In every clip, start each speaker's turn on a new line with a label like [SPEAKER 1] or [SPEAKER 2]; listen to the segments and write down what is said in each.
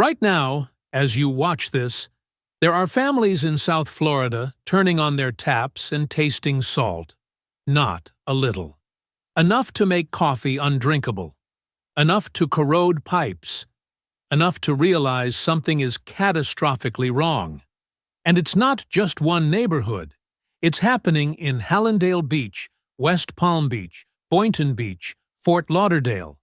[SPEAKER 1] Right now, as you watch this, there are families in South Florida turning on their taps and tasting salt. Not a little. Enough to make coffee undrinkable. Enough to corrode pipes. Enough to realize something is catastrophically wrong. And it's not just one neighborhood. It's happening in Hallandale Beach, West Palm Beach, Boynton Beach, Fort Lauderdale.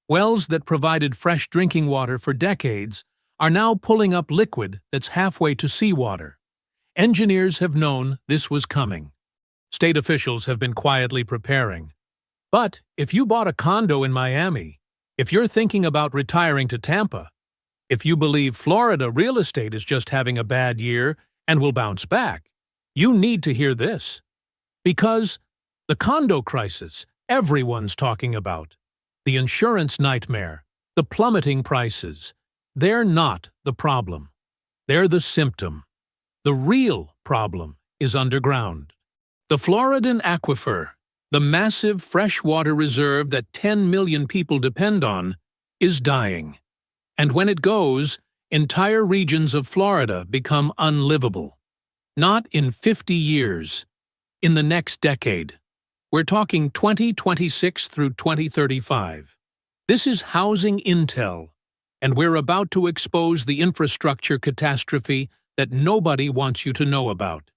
[SPEAKER 1] Wells that provided fresh drinking water for decades are now pulling up liquid that's halfway to seawater. Engineers have known this was coming. State officials have been quietly preparing. But if you bought a condo in Miami, if you're thinking about retiring to Tampa, if you believe Florida real estate is just having a bad year and will bounce back, you need to hear this. Because the condo crisis everyone's talking about, the insurance nightmare, the plummeting prices, they're not the problem. They're the symptom. The real problem is underground. The Floridan Aquifer, the massive freshwater reserve that 10 million people depend on, is dying. And when it goes, entire regions of Florida become unlivable. Not in 50 years. In the next decade. We're talking 2026 through 2035. This is housing intel, and we're about to expose the infrastructure catastrophe that nobody wants you to know about.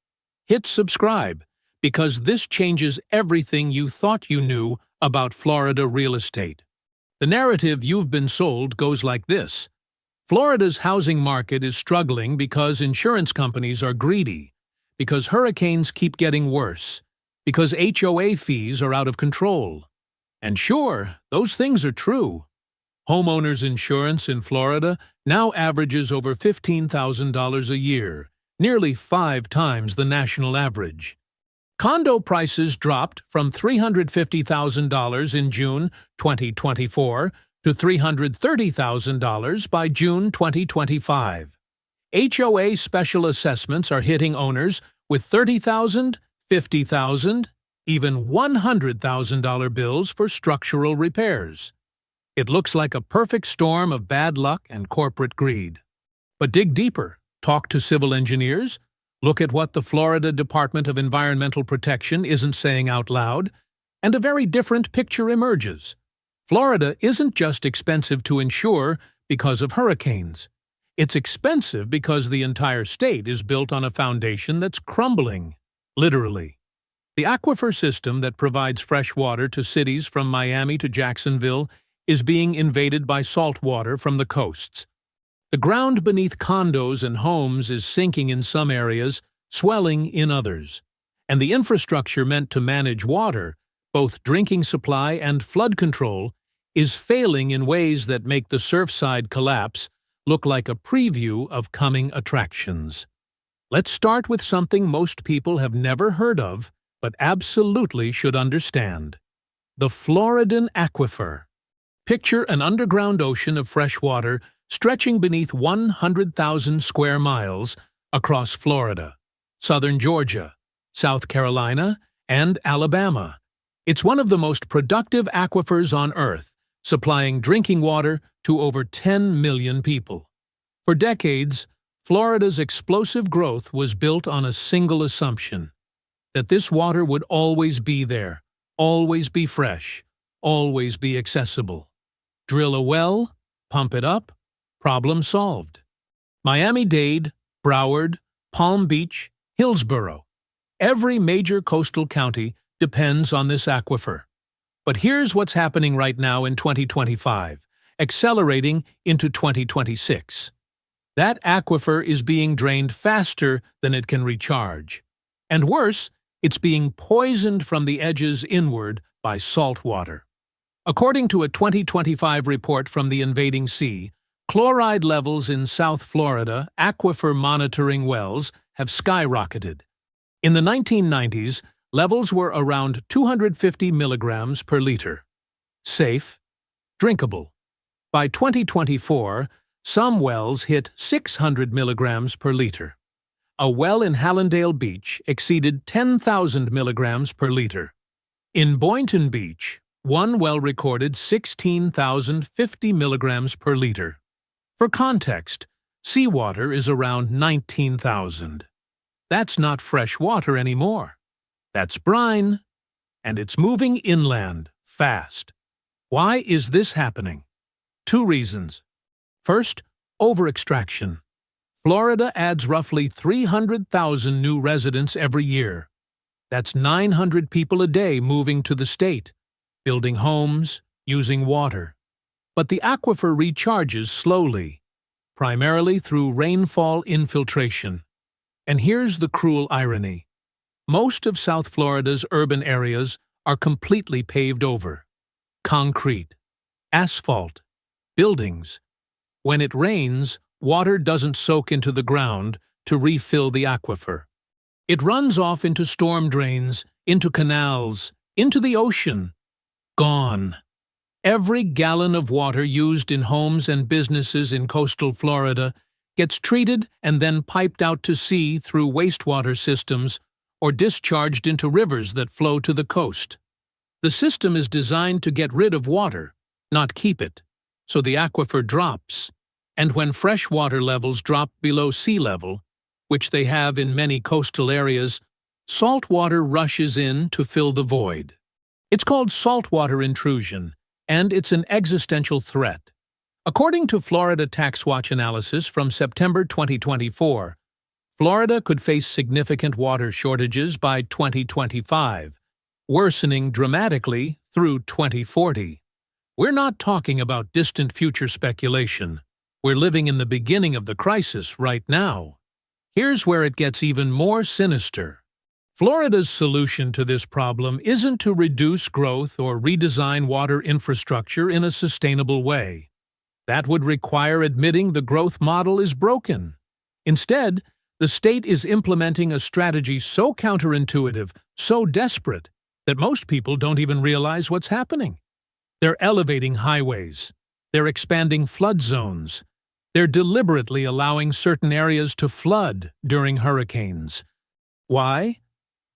[SPEAKER 1] Hit subscribe, because this changes everything you thought you knew about Florida real estate. The narrative you've been sold goes like this. Florida's housing market is struggling because insurance companies are greedy, because hurricanes keep getting worse, because HOA fees are out of control. And sure, those things are true. Homeowners insurance in Florida now averages over $15,000 a year, nearly 5 times the national average. Condo prices dropped from $350,000 in June 2024 to $330,000 by June 2025. HOA special assessments are hitting owners with $30,000, $50,000, even $100,000 bills for structural repairs. It looks like a perfect storm of bad luck and corporate greed. But dig deeper, talk to civil engineers, look at what the Florida Department of Environmental Protection isn't saying out loud, and a very different picture emerges. Florida isn't just expensive to insure because of hurricanes. It's expensive because the entire state is built on a foundation that's crumbling, literally. The aquifer system that provides fresh water to cities from Miami to Jacksonville is being invaded by saltwater from the coasts. The ground beneath condos and homes is sinking in some areas, swelling in others. And the infrastructure meant to manage water, both drinking supply and flood control, is failing in ways that make the surfside collapse look like a preview of coming attractions. Let's start with something most people have never heard of, but absolutely should understand. The Floridan Aquifer. Picture an underground ocean of fresh water stretching beneath 100,000 square miles across Florida, southern Georgia, South Carolina, and Alabama. It's one of the most productive aquifers on Earth, supplying drinking water to over 10 million people. For decades, Florida's explosive growth was built on a single assumption: that this water would always be there, always be fresh, always be accessible. Drill a well, pump it up, problem solved. Miami-Dade, Broward, Palm Beach, Hillsborough. Every major coastal county depends on this aquifer. But here's what's happening right now in 2025, accelerating into 2026. That aquifer is being drained faster than it can recharge. And worse, it's being poisoned from the edges inward by salt water. According to a 2025 report from the invading sea, chloride levels in South Florida aquifer monitoring wells have skyrocketed. In the 1990s, levels were around 250 milligrams per liter. Safe, drinkable. By 2024, some wells hit 600 milligrams per liter. A well in Hallandale Beach exceeded 10,000 milligrams per liter. In Boynton Beach, one well recorded 16,050 milligrams per liter. For context, seawater is around 19,000. That's not fresh water anymore. That's brine, and it's moving inland fast. Why is this happening? Two reasons. First, over-extraction. Florida adds roughly 300,000 new residents every year. That's 900 people a day moving to the state, building homes, using water. But the aquifer recharges slowly, primarily through rainfall infiltration. And here's the cruel irony. Most of South Florida's urban areas are completely paved over. Concrete, asphalt, buildings. When it rains, water doesn't soak into the ground to refill the aquifer. It runs off into storm drains, into canals, into the ocean. Gone. Every gallon of water used in homes and businesses in coastal Florida gets treated and then piped out to sea through wastewater systems or discharged into rivers that flow to the coast. The system is designed to get rid of water, not keep it, so the aquifer drops, and when fresh water levels drop below sea level, which they have in many coastal areas, salt water rushes in to fill the void. It's called saltwater intrusion, and it's an existential threat. According to Florida Tax Watch analysis from September 2024, Florida could face significant water shortages by 2025, worsening dramatically through 2040. We're not talking about distant future speculation. We're living in the beginning of the crisis right now. Here's where it gets even more sinister. Florida's solution to this problem isn't to reduce growth or redesign water infrastructure in a sustainable way. That would require admitting the growth model is broken. Instead, the state is implementing a strategy so counterintuitive, so desperate, that most people don't even realize what's happening. They're elevating highways. They're expanding flood zones. They're deliberately allowing certain areas to flood during hurricanes. Why?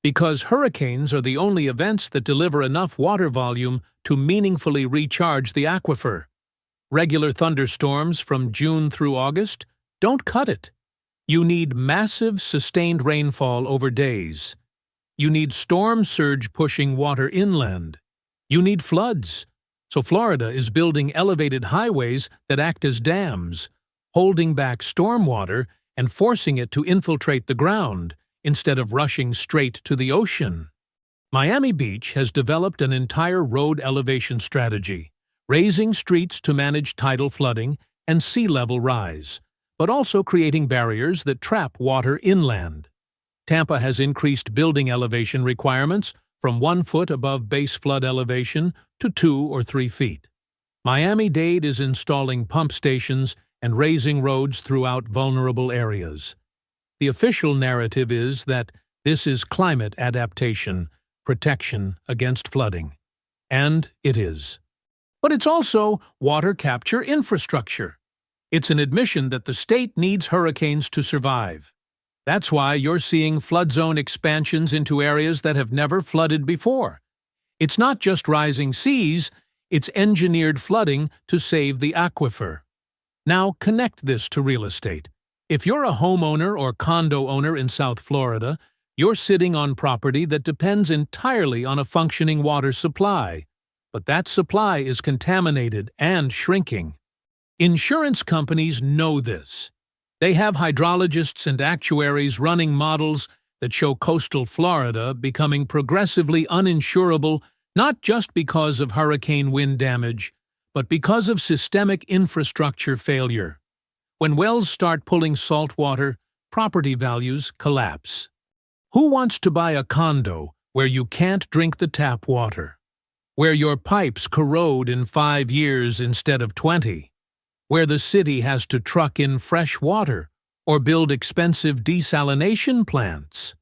[SPEAKER 1] Because hurricanes are the only events that deliver enough water volume to meaningfully recharge the aquifer. Regular thunderstorms from June through August don't cut it. You need massive, sustained rainfall over days. You need storm surge pushing water inland. You need floods. So Florida is building elevated highways that act as dams, holding back storm water and forcing it to infiltrate the ground instead of rushing straight to the ocean. Miami Beach has developed an entire road elevation strategy, raising streets to manage tidal flooding and sea level rise, but also creating barriers that trap water inland. Tampa has increased building elevation requirements from 1 foot above base flood elevation to 2 or 3 feet. Miami-Dade is installing pump stations and raising roads throughout vulnerable areas. The official narrative is that this is climate adaptation, protection against flooding. And it is. But it's also water capture infrastructure. It's an admission that the state needs hurricanes to survive. That's why you're seeing flood zone expansions into areas that have never flooded before. It's not just rising seas, it's engineered flooding to save the aquifer. Now connect this to real estate. If you're a homeowner or condo owner in South Florida, you're sitting on property that depends entirely on a functioning water supply. But that supply is contaminated and shrinking. Insurance companies know this. They have hydrologists and actuaries running models that show coastal Florida becoming progressively uninsurable not just because of hurricane wind damage, but because of systemic infrastructure failure. When wells start pulling salt water, property values collapse. Who wants to buy a condo where you can't drink the tap water? Where your pipes corrode in 5 years instead of 20? Where the city has to truck in fresh water or build expensive desalination plants?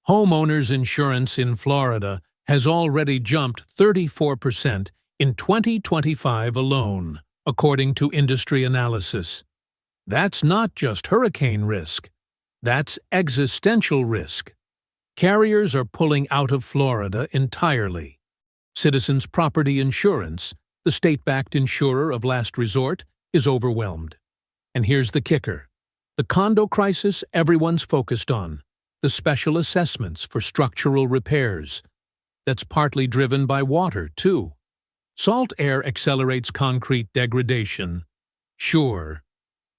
[SPEAKER 1] Homeowners insurance in Florida has already jumped 34% in 2025 alone, according to industry analysis. That's not just hurricane risk. That's existential risk. Carriers are pulling out of Florida entirely. Citizens Property Insurance, the state-backed insurer of last resort, is overwhelmed. And here's the kicker. The condo crisis everyone's focused on, the special assessments for structural repairs. That's partly driven by water, too. Salt air accelerates concrete degradation. Sure.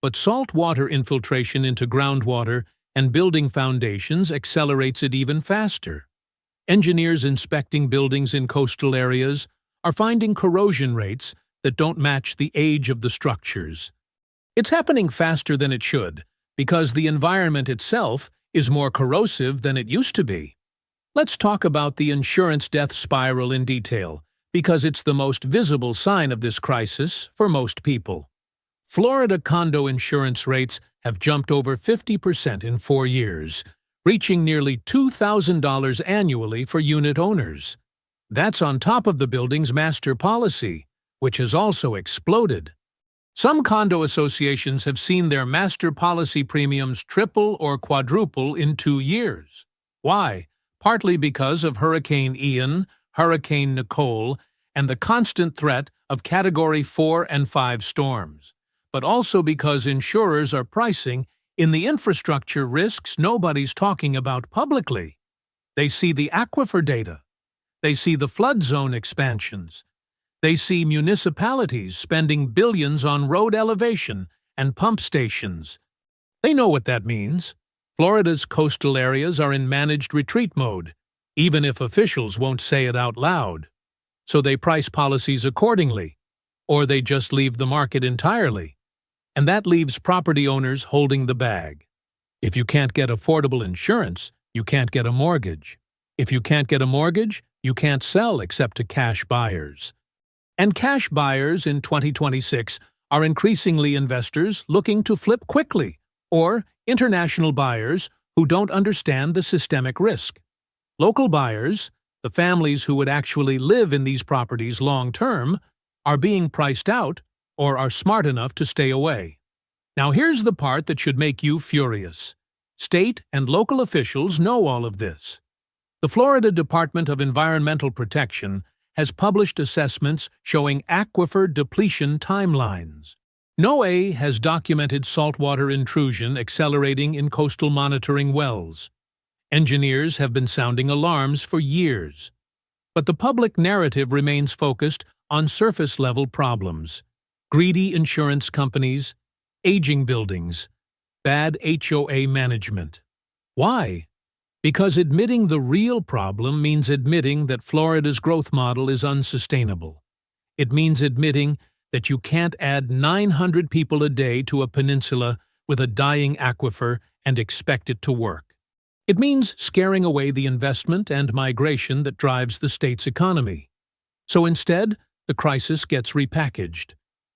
[SPEAKER 1] But salt water infiltration into groundwater and building foundations accelerates it even faster. Engineers inspecting buildings in coastal areas are finding corrosion rates that don't match the age of the structures. It's happening faster than it should, because the environment itself is more corrosive than it used to be. Let's talk about the insurance death spiral in detail, because it's the most visible sign of this crisis for most people. Florida condo insurance rates have jumped over 50% in 4 years, reaching nearly $2,000 annually for unit owners. That's on top of the building's master policy, which has also exploded. Some condo associations have seen their master policy premiums triple or quadruple in 2 years. Why? Partly because of Hurricane Ian, Hurricane Nicole, and the constant threat of Category 4 and 5 storms, but also because insurers are pricing in the infrastructure risks nobody's talking about publicly. They see the aquifer data. They see the flood zone expansions. They see municipalities spending billions on road elevation and pump stations. They know what that means. Florida's coastal areas are in managed retreat mode, even if officials won't say it out loud. So they price policies accordingly, or they just leave the market entirely. And that leaves property owners holding the bag. If you can't get affordable insurance, you can't get a mortgage. If you can't get a mortgage, you can't sell except to cash buyers. And cash buyers in 2026 are increasingly investors looking to flip quickly, or international buyers who don't understand the systemic risk. Local buyers, the families who would actually live in these properties long-term, are being priced out or are smart enough to stay away. Now here's the part that should make you furious. State and local officials know all of this. The Florida Department of Environmental Protection has published assessments showing aquifer depletion timelines. NOAA has documented saltwater intrusion accelerating in coastal monitoring wells. Engineers have been sounding alarms for years. But the public narrative remains focused on surface-level problems: greedy insurance companies, aging buildings, bad HOA management. Why? Because admitting the real problem means admitting that Florida's growth model is unsustainable. It means admitting that you can't add 900 people a day to a peninsula with a dying aquifer and expect it to work. It means scaring away the investment and migration that drives the state's economy. So instead, the crisis gets repackaged.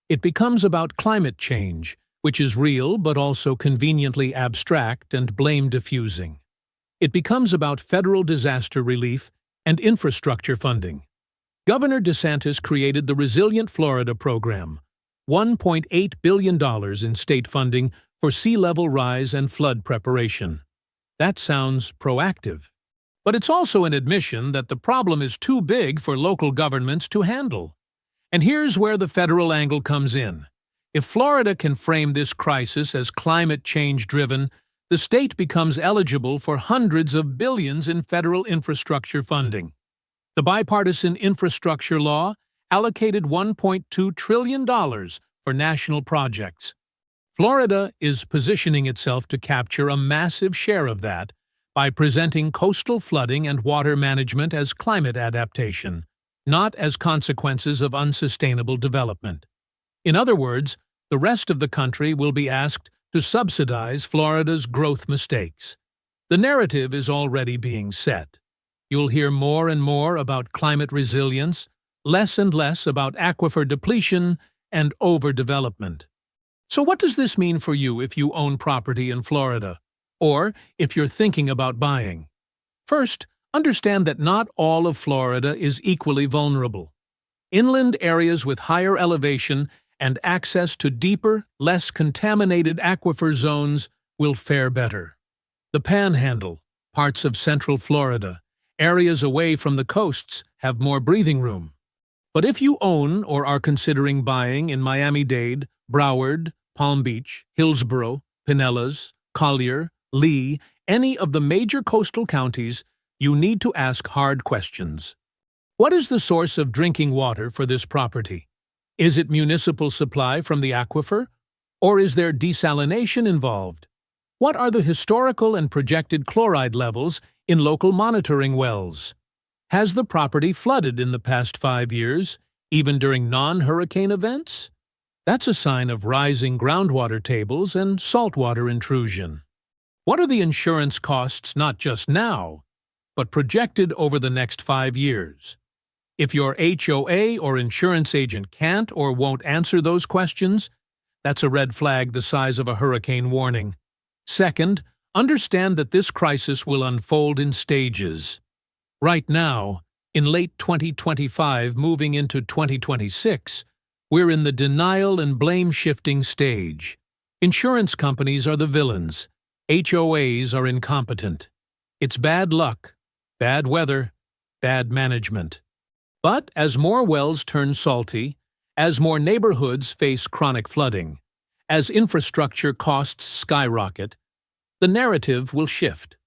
[SPEAKER 1] It becomes about climate change, which is real but also conveniently abstract and blame-diffusing. It becomes about federal disaster relief and infrastructure funding. Governor DeSantis created the Resilient Florida program, $1.8 billion in state funding for sea level rise and flood preparation. That sounds proactive. But it's also an admission that the problem is too big for local governments to handle. And here's where the federal angle comes in. If Florida can frame this crisis as climate change-driven, the state becomes eligible for hundreds of billions in federal infrastructure funding. The bipartisan infrastructure law allocated $1.2 trillion for national projects. Florida is positioning itself to capture a massive share of that by presenting coastal flooding and water management as climate adaptation, not as consequences of unsustainable development. In other words, the rest of the country will be asked to subsidize Florida's growth mistakes. The narrative is already being set. You'll hear more and more about climate resilience, less and less about aquifer depletion and overdevelopment. So what does this mean for you if you own property in Florida, or if you're thinking about buying? First, understand that not all of Florida is equally vulnerable. Inland areas with higher elevation and access to deeper, less contaminated aquifer zones will fare better. The Panhandle, parts of central Florida, areas away from the coasts have more breathing room. But if you own or are considering buying in Miami-Dade, Broward, Palm Beach, Hillsborough, Pinellas, Collier, Lee, any of the major coastal counties, you need to ask hard questions. What is the source of drinking water for this property? Is it municipal supply from the aquifer? Or is there desalination involved? What are the historical and projected chloride levels in local monitoring wells? Has the property flooded in the past 5 years, even during non-hurricane events? That's a sign of rising groundwater tables and saltwater intrusion. What are the insurance costs not just now, but projected over the next 5 years? If your HOA or insurance agent can't or won't answer those questions, that's a red flag the size of a hurricane warning. Second, understand that this crisis will unfold in stages. Right now, in late 2025 moving into 2026, we're in the denial and blame-shifting stage. Insurance companies are the villains. HOAs are incompetent. It's bad luck, bad weather, bad management. But as more wells turn salty, as more neighborhoods face chronic flooding, as infrastructure costs skyrocket, the narrative will shift.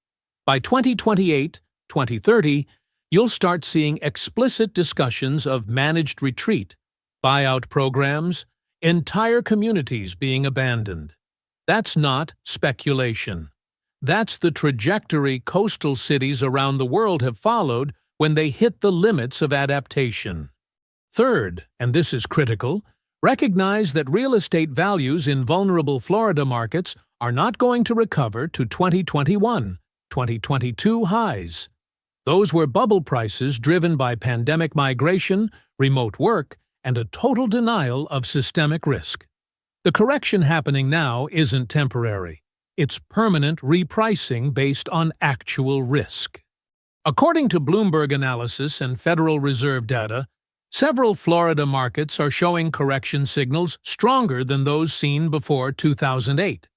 [SPEAKER 1] By 2028, 2030, you'll start seeing explicit discussions of managed retreat, buyout programs, entire communities being abandoned. That's not speculation. That's the trajectory coastal cities around the world have followed when they hit the limits of adaptation. Third, and this is critical, recognize that real estate values in vulnerable Florida markets are not going to recover to 2021, 2022 highs. Those were bubble prices driven by pandemic migration, remote work, and a total denial of systemic risk. The correction happening now isn't temporary. It's permanent repricing based on actual risk. According to Bloomberg analysis and Federal Reserve data, several Florida markets are showing correction signals stronger than those seen before 2008.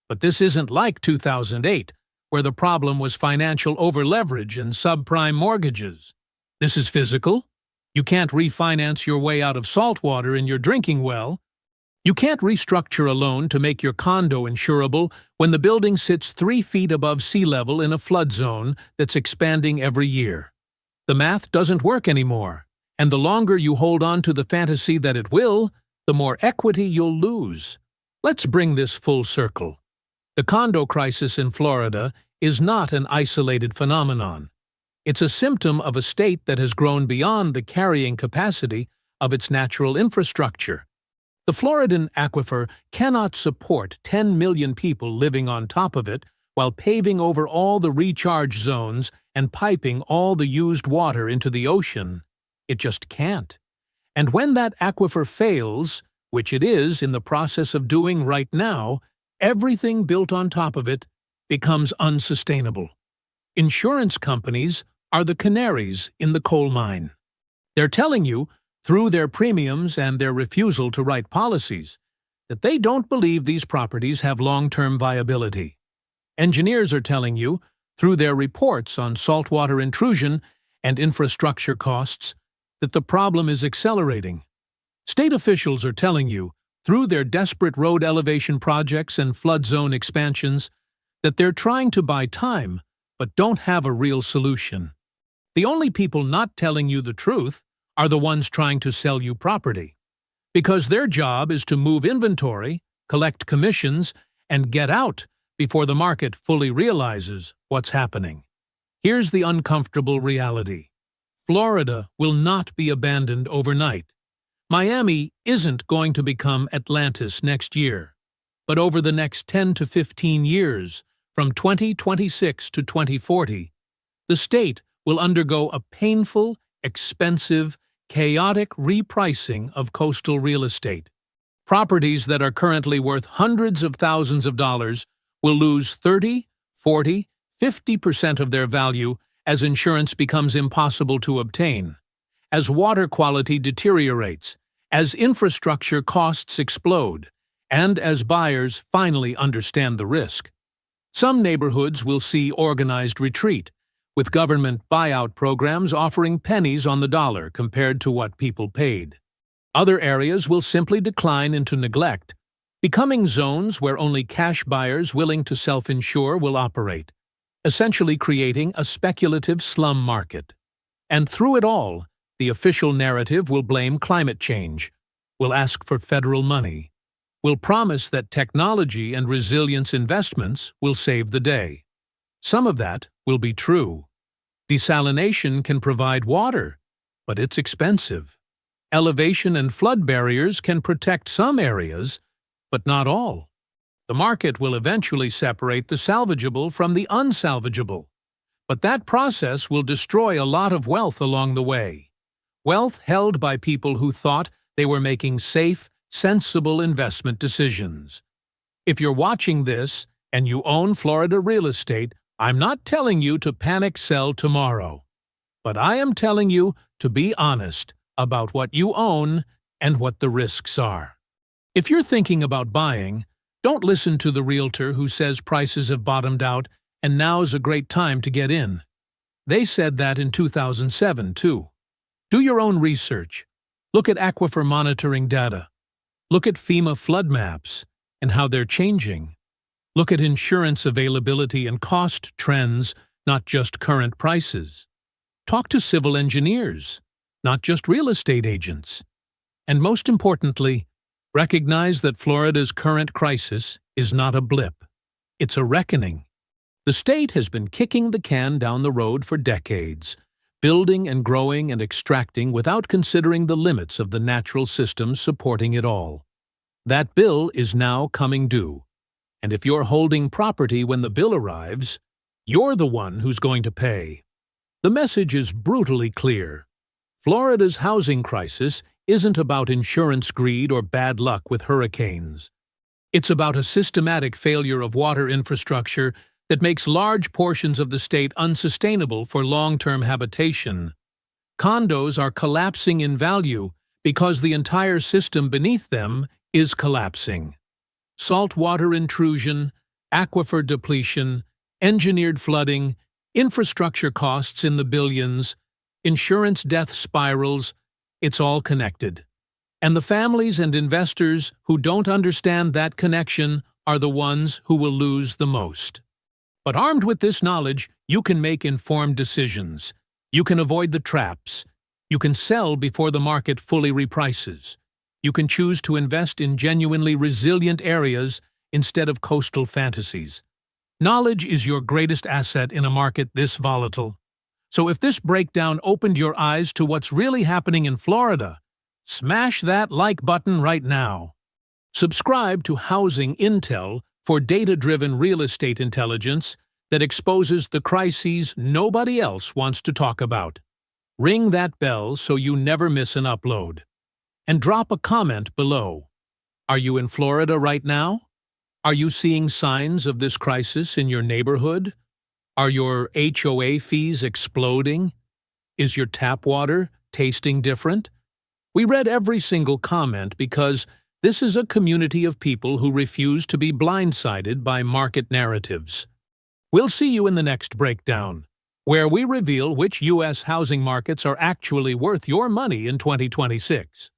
[SPEAKER 1] But this isn't like 2008, where the problem was financial overleverage and subprime mortgages. This is physical. You can't refinance your way out of saltwater in your drinking well. You can't restructure a loan to make your condo insurable when the building sits 3 feet above sea level in a flood zone that's expanding every year. The math doesn't work anymore, and the longer you hold on to the fantasy that it will, the more equity you'll lose. Let's bring this full circle. The condo crisis in Florida is not an isolated phenomenon. It's a symptom of a state that has grown beyond the carrying capacity of its natural infrastructure. The Floridan Aquifer cannot support 10 million people living on top of it while paving over all the recharge zones and piping all the used water into the ocean. It just can't. And when that aquifer fails, which it is in the process of doing right now, everything built on top of it becomes unsustainable. Insurance companies are the canaries in the coal mine. They're telling you, through their premiums and their refusal to write policies, that they don't believe these properties have long-term viability. Engineers are telling you, through their reports on saltwater intrusion and infrastructure costs, that the problem is accelerating. State officials are telling you, through their desperate road elevation projects and flood zone expansions, that they're trying to buy time, but don't have a real solution. The only people not telling you the truth are the ones trying to sell you property, because their job is to move inventory, collect commissions, and get out before the market fully realizes what's happening. Here's the uncomfortable reality. Florida will not be abandoned overnight. Miami isn't going to become Atlantis next year, but over the next 10 to 15 years, from 2026 to 2040, the state will undergo a painful, expensive, chaotic repricing of coastal real estate. Properties that are currently worth hundreds of thousands of dollars will lose 30, 40, 50% of their value as insurance becomes impossible to obtain, as water quality deteriorates, as infrastructure costs explode, and as buyers finally understand the risk. Some neighborhoods will see organized retreat, with government buyout programs offering pennies on the dollar compared to what people paid. Other areas will simply decline into neglect, becoming zones where only cash buyers willing to self-insure will operate, essentially creating a speculative slum market. And through it all, the official narrative will blame climate change, will ask for federal money, will promise that technology and resilience investments will save the day. Some of that will be true. Desalination can provide water, but it's expensive. Elevation and flood barriers can protect some areas, but not all. The market will eventually separate the salvageable from the unsalvageable, but that process will destroy a lot of wealth along the way. Wealth held by people who thought they were making safe, sensible investment decisions. If you're watching this and you own Florida real estate, I'm not telling you to panic sell tomorrow, but I am telling you to be honest about what you own and what the risks are. If you're thinking about buying, don't listen to the realtor who says prices have bottomed out and now's a great time to get in. They said that in 2007, too. Do your own research. Look at aquifer monitoring data. Look at FEMA flood maps and how they're changing. Look at insurance availability and cost trends, not just current prices. Talk to civil engineers, not just real estate agents. And most importantly, recognize that Florida's current crisis is not a blip. It's a reckoning. The state has been kicking the can down the road for decades, building and growing and extracting without considering the limits of the natural systems supporting it all. That bill is now coming due. And if you're holding property when the bill arrives, you're the one who's going to pay. The message is brutally clear. Florida's housing crisis isn't about insurance greed or bad luck with hurricanes. It's about a systematic failure of water infrastructure that makes large portions of the state unsustainable for long-term habitation. Condos are collapsing in value because the entire system beneath them is collapsing. Saltwater intrusion, aquifer depletion, engineered flooding, infrastructure costs in the billions, insurance death spirals, it's all connected. And the families and investors who don't understand that connection are the ones who will lose the most. But armed with this knowledge, you can make informed decisions. You can avoid the traps. You can sell before the market fully reprices. You can choose to invest in genuinely resilient areas instead of coastal fantasies. Knowledge is your greatest asset in a market this volatile. So if this breakdown opened your eyes to what's really happening in Florida, smash that like button right now. Subscribe to Housing Intel for data-driven real estate intelligence that exposes the crises nobody else wants to talk about. Ring that bell so you never miss an upload. And drop a comment below. Are you in Florida right now? Are you seeing signs of this crisis in your neighborhood? Are your HOA fees exploding? Is your tap water tasting different? We read every single comment because this is a community of people who refuse to be blindsided by market narratives. We'll see you in the next breakdown, where we reveal which U.S. housing markets are actually worth your money in 2026.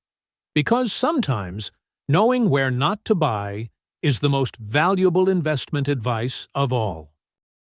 [SPEAKER 1] Because sometimes, knowing where not to buy is the most valuable investment advice of all.